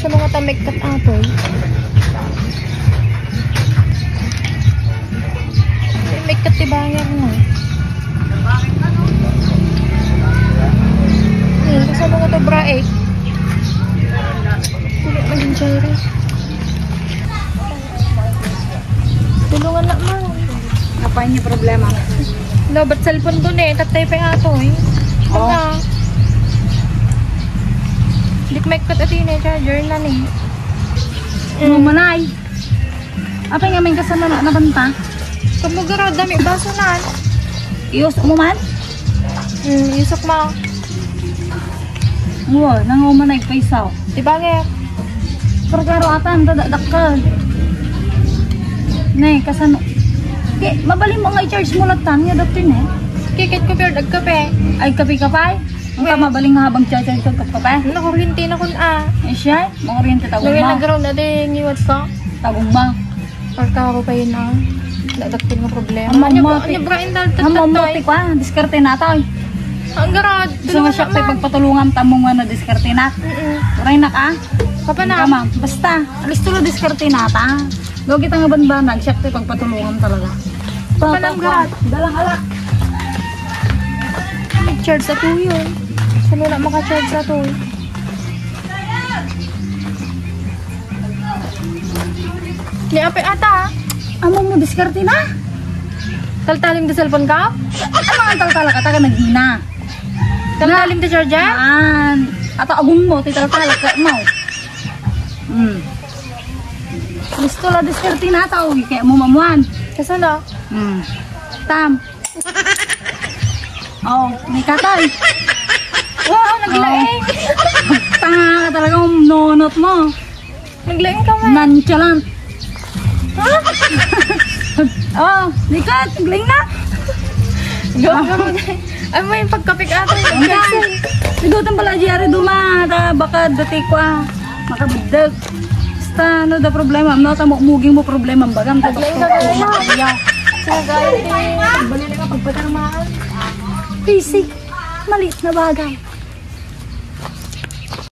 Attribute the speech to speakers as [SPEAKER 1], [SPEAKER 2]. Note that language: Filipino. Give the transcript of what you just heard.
[SPEAKER 1] sa mga tamik kat atoy. Tamik kat tibayar na. Sa mga to braek. Tuloy maging cherry. Tulungan na mo.
[SPEAKER 2] Apa niya problema?
[SPEAKER 1] Lobat cellphone ko na eh. Tatay pa atoy.
[SPEAKER 2] Oo.
[SPEAKER 1] Dik may kat at yun eh. Charger na ni.
[SPEAKER 2] Mumanay. Apa nga may kasama na banta?
[SPEAKER 1] Kamugara dami baso na.
[SPEAKER 2] Iyos mo man?
[SPEAKER 1] Yusok mo.
[SPEAKER 2] Oo, nangumanay paisaw.
[SPEAKER 1] Diba nga?
[SPEAKER 2] Kargaro atan, dadadak ka. Nay, kasano? Mabali mo nga i-charge mo latan niya datin eh.
[SPEAKER 1] Kikit ko pero nagkape.
[SPEAKER 2] Ay, kape-kapay? Ang ka mabaling nga habang charge ko kape?
[SPEAKER 1] Nakurinti na kun
[SPEAKER 2] Eh siya, mga oriente tagong
[SPEAKER 1] Gawin
[SPEAKER 2] ma.
[SPEAKER 1] nag-ground natin yung what's ka?
[SPEAKER 2] Tagong ma.
[SPEAKER 1] Or ka pa yun na. Dadaktin ng problema.
[SPEAKER 2] Amamote.
[SPEAKER 1] Ano ba yung daltat
[SPEAKER 2] Amamote ko diskarte na to.
[SPEAKER 1] Ang garad.
[SPEAKER 2] Gusto nga siya tayo pagpatulungan tamong nga na diskarte na. Turay na ka?
[SPEAKER 1] Papa na.
[SPEAKER 2] Kama, basta. Alis tulo diskarte na ta. Gaw kita nga banbanag, siya tayo pagpatulungan talaga.
[SPEAKER 1] Papa ng garad.
[SPEAKER 2] Dalang alak.
[SPEAKER 1] Charge sa to yun. Saan mo na maka-charge sa to? Ni ape ata.
[SPEAKER 2] Amo mo diskarte na?
[SPEAKER 1] Taltalim di cellphone ka?
[SPEAKER 2] Ano ang taltala ka taga nagina?
[SPEAKER 1] Taltalim di charge?
[SPEAKER 2] Ato agung mo, titaltala ka mo. Gusto la diskarte na tao, kaya mo mamuan.
[SPEAKER 1] Kasi na?
[SPEAKER 2] Tam. Oh, may katay.
[SPEAKER 1] Wow, naglaing.
[SPEAKER 2] Tanga ka talaga yung nonot mo.
[SPEAKER 1] Naglaing ka man.
[SPEAKER 2] Nonchalant. Ha? Oh, likat, naglaing na.
[SPEAKER 1] Go. Ay mo yung pagkapik ato.
[SPEAKER 2] Sigutan pala diyari duma. Baka dati ko makabudag. Basta ano da problema. Ano ta muging mo problema. Bagam.
[SPEAKER 1] Naglaing ka talaga. Sinagayat eh. Bali na ka pagpatarmaan.
[SPEAKER 2] Basic. Malit na bagay.